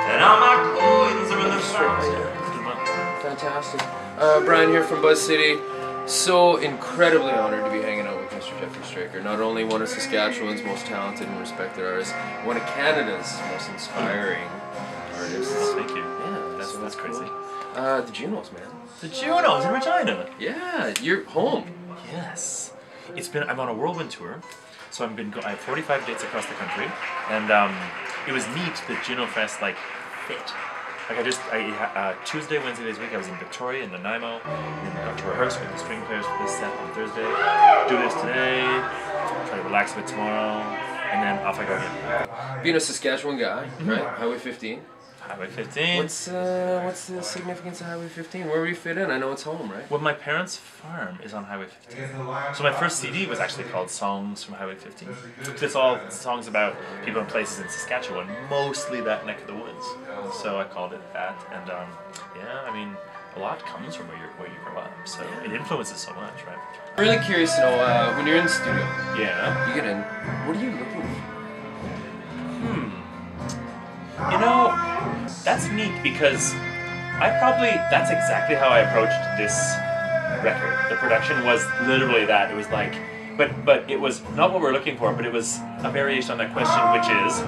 And all my coins are in the fire. Fantastic. Brian here from Buzz City. So incredibly honored to be hanging out with Mr. Jeffery Straker. Not only one of Saskatchewan's most talented and respected artists, one of Canada's most inspiring artists. Thank you. Yeah, that's crazy. Cool. The Junos, man. The Junos in Regina. Yeah, you're home. Yes. I'm on a whirlwind tour, so I have 45 dates across the country, and it was neat that Juno Fest fit. Tuesday, Wednesday this week I was in Victoria in Nanaimo, and then got to rehearse with the string players for this set on Thursday. Do this today, try to relax a bit tomorrow, and then off I go again. Being a Saskatchewan guy, right? Highway 15. Highway 15. What's the significance of Highway 15? Where do you fit in? I know it's home, right? Well, my parents' farm is on Highway 15. So my first CD was actually called Songs from Highway 15. It's all songs about people and places in Saskatchewan, mostly that neck of the woods. So I called it that, and yeah, I mean, a lot comes from where you grow up, so it influences so much, right? I'm really curious to know, when you're in the studio, yeah, you get in, what are you looking for? You know, that's neat because that's exactly how I approached this record. The production was literally that. It was like, but it was not what we're looking for, but it was a variation on that question, which is,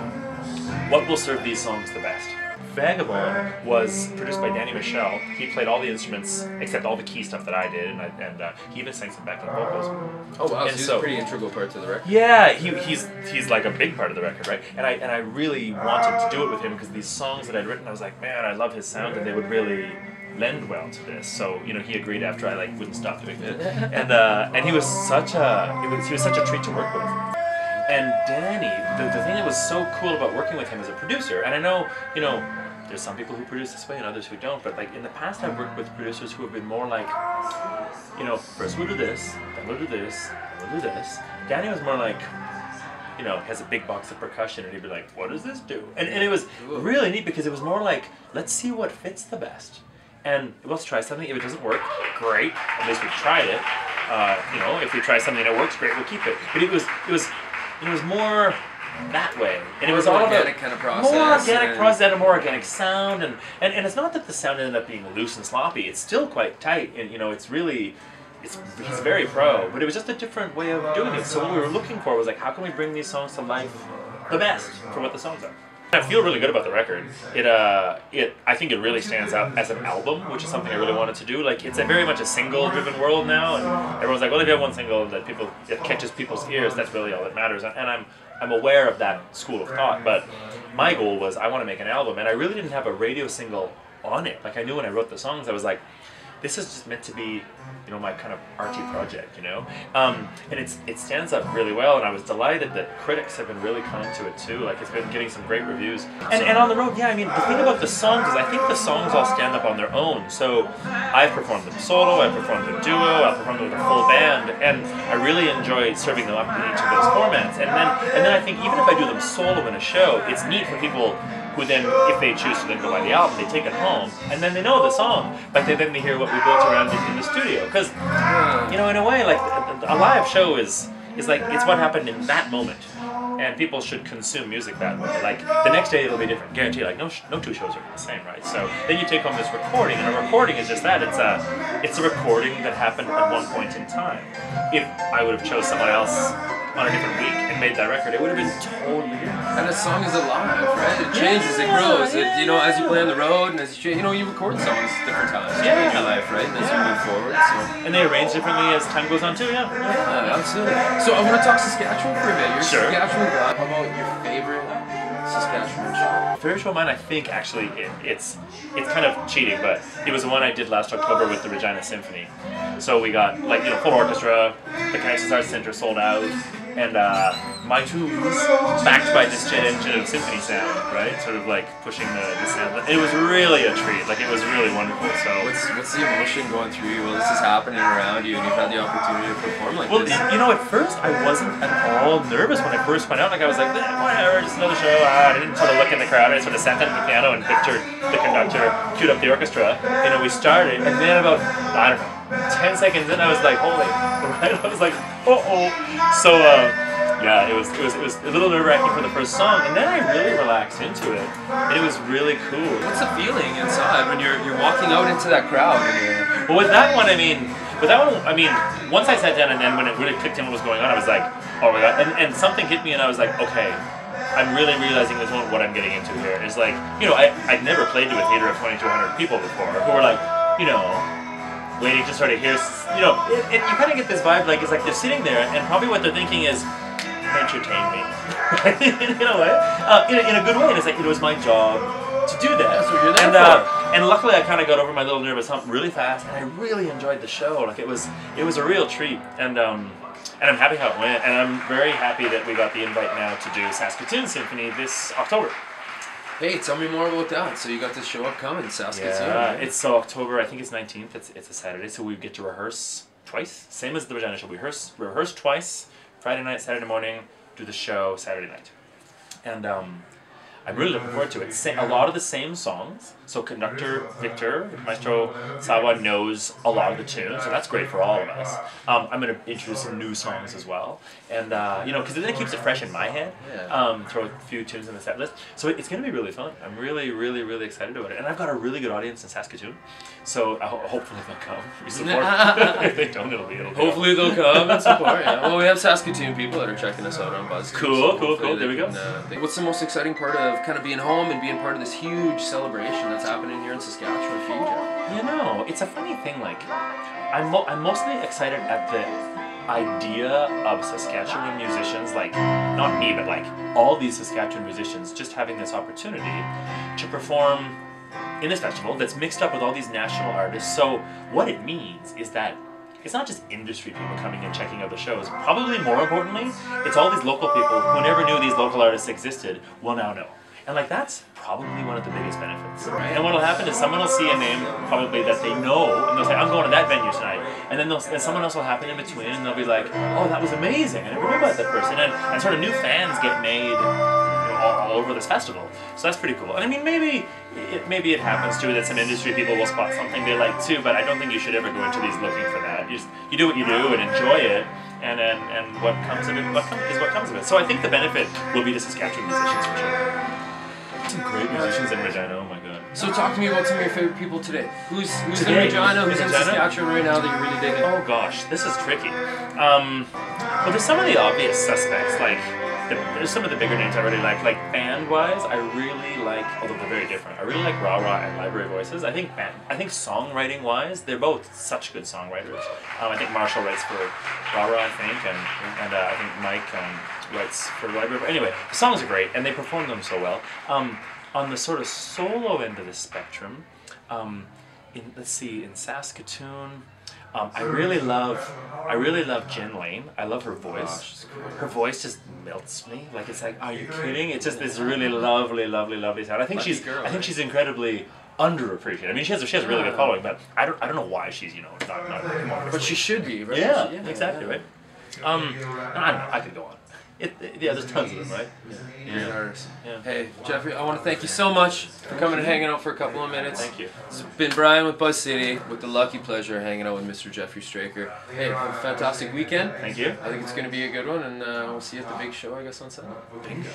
what will serve these songs the best? Vagabond was produced by Danny Michel. He played all the instruments except all the key stuff that I did, and he even sang some backing vocals. Oh wow, so he's a pretty integral part to the record. Yeah, he's like a big part of the record, right? And I really wanted to do it with him because these songs that I'd written, I was like, man, I love his sound, and they would really lend well to this. So he agreed after I wouldn't stop doing it, and he was such a treat to work with. And Danny, the thing that was so cool about working with him as a producer, and I know, there's some people who produce this way and others who don't, but in the past I've worked with producers who have been more like, first we'll do this, then we'll do this, then we'll do this. Danny was more like, has a big box of percussion, and he'd be like, what does this do? And it was really neat because it was more like, let's see what fits the best. And let's try something. If it doesn't work, great, at least we tried it. If we try something that works, great, we'll keep it. But it was more that way, and it was all about kind of process, more organic process, a more organic sound, and it's not that the sound ended up being loose and sloppy. It's still quite tight, and it's really, he's very pro, but it was just a different way of doing it. So what we were looking for was how can we bring these songs to life the best for what the songs are. I feel really good about the record. I think it really stands out as an album, which is something I really wanted to do. It's very much a single-driven world now, and everyone's like, well, if you have one single that catches people's ears, that's really all that matters. And I'm aware of that school of thought, but my goal was I want to make an album, and I really didn't have a radio single on it. I knew when I wrote the songs, I was like, this is just meant to be, my kind of arty project, and it stands up really well, and I was delighted that critics have been really kind to it too. It's been getting some great reviews, and on the road, yeah. I mean, the thing about the songs is I think the songs all stand up on their own. So I've performed them solo, I've performed in duo, I've performed with a full band, and I really enjoy serving them up in each of those formats. And then I think even if I do them solo in a show, it's neat for people who then, if they choose to then go buy the album, they take it home, and then they know the song, but then they hear what we built around it in the studio. Because, in a way, a live show is it's what happened in that moment, and people should consume music that way. The next day it'll be different, guarantee. No two shows are the same, right? So then you take home this recording, and a recording is just that. It's a recording that happened at one point in time. If I would have chose someone else on a different week and made that record, it would have been totally different. And a song is alive, right? It changes, it grows. As you play on the road, and as you you record songs different times in your life, right? As you move forward. So. And they arrange differently as time goes on too, yeah. Yeah, absolutely. So I want to talk Saskatchewan for a bit. You're sure. Saskatchewan guy. How about your favorite Saskatchewan show? Favorite show of mine, I think, actually, it's kind of cheating, but it was the one I did last October with the Regina Symphony. So we got full orchestra, the Connections Arts Center sold out, and my tunes backed by this jet engine of symphony sound, right? Sort of pushing the sound. It was really a treat. It was really wonderful. So what's the emotion going through you while this is happening around you, and you've had the opportunity to perform like this? Well, at first I wasn't at all nervous when I first went out. I was like, whatever, just another show. I didn't sort of look in the crowd. I sort of sat down at the piano and pictured the conductor, queued up the orchestra. We started, and then about 10 seconds in, I was like, holy, right? I was like, uh-oh. So Yeah, it was a little nerve-wracking for the first song, and then I really relaxed into it, and it was really cool. What's the feeling inside when you're walking out into that crowd? And well, with that one, I mean, once I sat down and then when it really clicked in what was going on, I was like, oh my god, and something hit me, and I was like, okay, I'm really realizing this one what I'm getting into here. It's like, you know, I'd never played to a theater of 2,200 people before who were like, you know, waiting to sort of hear, you know, you kind of get this vibe, like, it's like they're sitting there, and probably what they're thinking is, entertain me. In a way. In a good way, and it's like, it was my job to do that. That's what you're there for. And luckily I kind of got over my little nervous hump really fast, and I really enjoyed the show. Like, it was a real treat, and I'm happy how it went, and I'm very happy that we got the invite now to do Saskatoon Symphony this October. Hey, tell me more about that. So you got this show upcoming, Saskatoon. Yeah, right? it's so October, I think it's 19th, it's a Saturday, so we get to rehearse twice, same as the Regina show. We rehearse twice, Friday night, Saturday morning, do the show Saturday night. And I'm really looking forward to it. A lot of the same songs. So conductor Victor, Maestro Sawa, knows a lot of the tunes, so that's great for all of us. I'm going to introduce some new songs as well, and you know, because then it keeps it fresh in my head. Throw a few tunes in the set list, so it's going to be really fun. I'm really, really, really excited about it, and I've got a really good audience in Saskatoon, so hopefully they'll come. We support. If they don't, it'll be. Hopefully they'll come and support. Yeah. Well, we have Saskatoon people that are checking us out on BuzzFeed. Cool. There we go. What's the most exciting part of kind of being home and being part of this huge celebration that's happening here in Saskatchewan for you, Jeff? You know, it's a funny thing, like, I'm mostly excited at the idea of Saskatchewan musicians, like, not me, but like, all these Saskatchewan musicians just having this opportunity to perform in this festival that's mixed up with all these national artists. So what it means is that it's not just industry people coming and checking out the shows. Probably more importantly, it's all these local people who never knew these local artists existed will now know. And like, that's probably one of the biggest benefits. Right. And what'll happen is someone will see a name probably that they know, and they'll say, I'm going to that venue tonight. And then someone else will happen in between, and they'll be like, oh, that was amazing. I never knew about that person. And sort of new fans get made, you know, all over this festival. So that's pretty cool. And I mean, maybe it happens too that some industry people will spot something they like too, but I don't think you should ever go into these looking for that. You do what you do and enjoy it. And what comes of it, is what comes of it. So I think the benefit will be to Saskatchewan musicians for sure. Some great musicians in Regina, oh my god. So talk to me about some of your favorite people today. Who's in Today? Regina, who's in Regina? Saskatchewan right now that you're really digging? Oh gosh, this is tricky. Well, there's some of the obvious suspects, like, there's some of the bigger names I really like band-wise, I really like, although they're very different, I really like Rah Rah and Library Voices. I think songwriting-wise, they're both such good songwriters. I think Marshall writes for Rah Rah, I think, and I think Mike writes for Library. Anyway, the songs are great, and they perform them so well. On the sort of solo end of the spectrum, in Saskatoon, I really love Jen Lane. I love her voice. Her voice just melts me. Like, it's like, are you kidding? It's just this really lovely, lovely, lovely sound. I think she's incredibly underappreciated. I mean, she has a really good following, but I don't know why she's, you know, not more. But she should be, right? Yeah, exactly, right. I could go on. Yeah, there's tons of them, right? You're an artist. Yeah. Hey, Jeffrey, I want to thank you so much for coming and hanging out for a couple of minutes. Thank you. It's been Brian with Buzz City with the lucky pleasure of hanging out with Mr. Jeffery Straker. Hey, have a fantastic weekend. Thank you. I think it's going to be a good one, and we'll see you at the big show, I guess, on Sunday. Bingo.